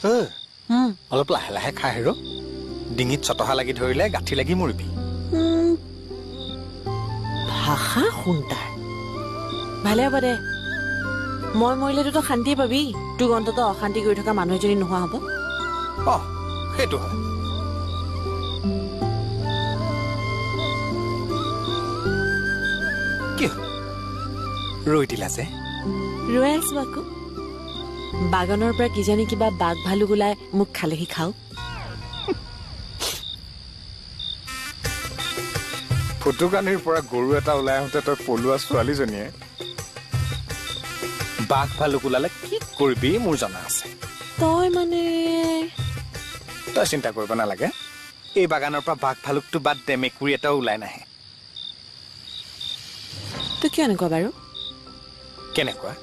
অলপ লাহে লাহে খাই হেৰ ডিঙিত চটহা লাগি ধৰিলে গাঁঠি লাগি মৰিবি ভাষা শুনতাৰ ভালে হ'ব দে মই মৰিলেতো শান্তিয়ে পাবি তোক অন্তত অশান্তি কৰি থকা মানুহ এজনী নোহোৱা হ'ব সেইটো হয় কি ৰৈ দিলা যে ৰৈ আছো আকৌ বাগানৰ পৰা কিজানি কিবা বাঘ ভালুক ওলাই মোক খালেহি খাও ফুটুকানিৰ পৰা গৰু এটা ওলাই আহোঁতে তই পলুৱা ছোৱালীজনীয়ে বাঘ ভালুক ওলালে কি কৰিবি মোৰ জনা আছে তই মানে তই চিন্তা কৰিব নালাগে এই বাগানৰ পৰা বাঘ ভালুকটো বাদ দে মেকুৰী এটাও ওলাই নাহে তই কিয় এনেকুৱা বাৰু কেনেকুৱা